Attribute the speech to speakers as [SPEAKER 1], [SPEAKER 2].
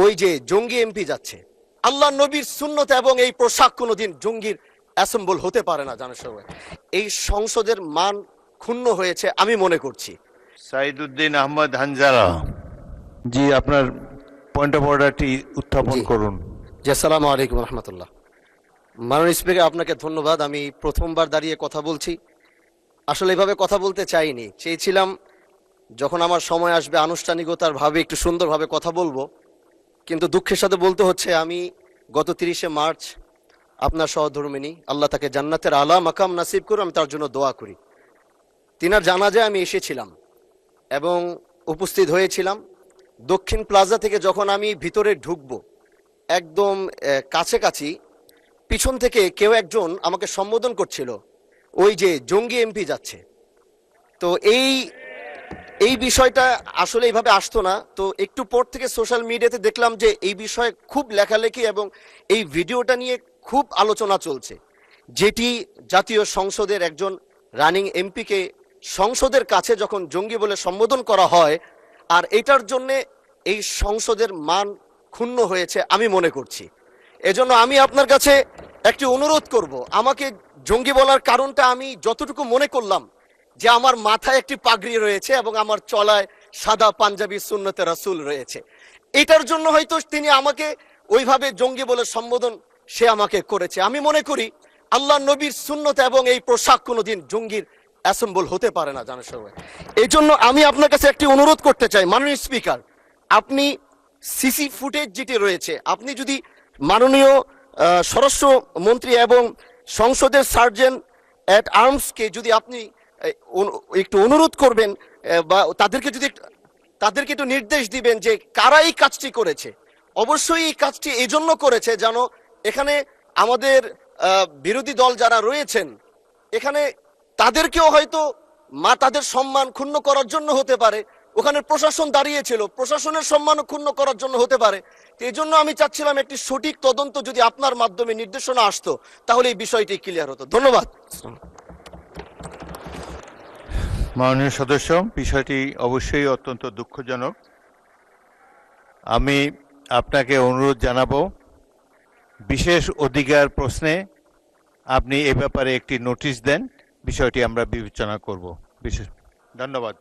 [SPEAKER 1] ওই যে জঙ্গি এমপি যাচ্ছে, আল্লাহ নবীর সুন্নত এবং এই পোশাক কোনোদিন জঙ্গির অ্যাসেম্বল হতে পারে না। জানার সবাই এই সংসদের মান ক্ষুণ্ণ হয়েছে আমি মনে করছি।
[SPEAKER 2] সাইদুদ্দিন আহমদ হানজালা জি, আপনার পয়েন্ট অফ অর্ডারটি উত্থাপন করুন।
[SPEAKER 1] জি, আসসালামু আলাইকুম রহমতুল্লাহ। মাননীয় স্পিকার, আপনাকে ধন্যবাদ। আমি প্রথমবার দাঁড়িয়ে কথা বলছি। আসলে এভাবে কথা বলতে চাইনি, চেয়েছিলাম যখন আমার সময় আসবে আনুষ্ঠানিকতার ভাবে একটু সুন্দরভাবে কথা বলবো, কিন্তু দুঃখের সাথে বলতে হচ্ছে আমি গত 30শে মার্চ আপনার সহধর্মিনী, আল্লাহ তাকে জান্নাতের আলা মাকাম নাসিব করে, আমি তার জন্য দোয়া করি। তিনার জানাজায় আমি এসেছিলাম এবং উপস্থিত হয়েছিলাম। দক্ষিণ প্লাজা থেকে যখন আমি ভিতরে ঢুকবো, একদম কাছাকাছি পিছন থেকে কেউ একজন আমাকে সম্বোধন করছিল, ওই যে জঙ্গি এমপি যাচ্ছে। তো এই বিষয়টা আসলে এইভাবে আসতো না। তো একটু পর থেকে সোশ্যাল মিডিয়াতে দেখলাম যে এই বিষয়ে খুব লেখালেখি এবং এই ভিডিওটা নিয়ে খুব আলোচনা চলছে, যেটি জাতীয় সংসদের একজন রানিং এমপিকে সংসদের কাছে যখন জঙ্গি বলে সম্বোধন করা হয়, আর এটার জন্যে এই সংসদের মান ক্ষুণ্ণ হয়েছে আমি মনে করছি। এজন্য আমি আপনার কাছে একটি অনুরোধ করব, আমাকে জঙ্গি বলার কারণটা আমি যতটুকু মনে করলাম যে আমার মাথায় একটি পাগড়ি রয়েছে এবং আমার চলায় সাদা পাঞ্জাবি সুন্নতে রাসূল রয়েছে, এটার জন্য হয়তো তিনি আমাকে ওইভাবে জঙ্গি বলে সম্বোধন সে আমাকে করেছে। আমি মনে করি আল্লাহ নবীর সুন্নত এবং এই পোশাক কোনোদিন জঙ্গির অ্যাসেম্বল হতে পারে না। জানার সবাই এই জন্য আমি আপনার কাছে একটি অনুরোধ করতে চাই, মাননীয় স্পিকার, আপনি সিসি ফুটেজ যেটি রয়েছে, আপনি যদি মাননীয় স্বরাষ্ট্র মন্ত্রী এবং সংসদের সার্জেন্ট অ্যাট আর্মসকে যদি আপনি একটু অনুরোধ করবেন বা তাদেরকে একটু নির্দেশ দিবেন যে কারা এই কাজটি করেছে। অবশ্যই এই কাজটি এই জন্য করেছে যেন এখানে আমাদের বিরোধী দল যারা রয়েছেন এখানে তাদেরকেও হয়তো তাদের সম্মান ক্ষুণ্ণ করার জন্য হতে পারে, ওখানে প্রশাসন দাঁড়িয়েছিল, প্রশাসনের সম্মান ক্ষুণ্ণ করার জন্য হতে পারে। এই জন্য আমি চাচ্ছিলাম একটি সঠিক তদন্ত যদি আপনার মাধ্যমে নির্দেশনা আসতো তাহলে এই বিষয়টি ক্লিয়ার হতো। ধন্যবাদ।
[SPEAKER 2] মাননীয় সদস্য, বিষয়টি অবশ্যই অত্যন্ত দুঃখজনক। আমি আপনাকে অনুরোধ জানাবো, বিশেষ অধিকার প্রশ্নে আপনি এ ব্যাপারে একটি নোটিশ দেন, বিষয়টি আমরা বিবেচনা করব। বিশেষ ধন্যবাদ।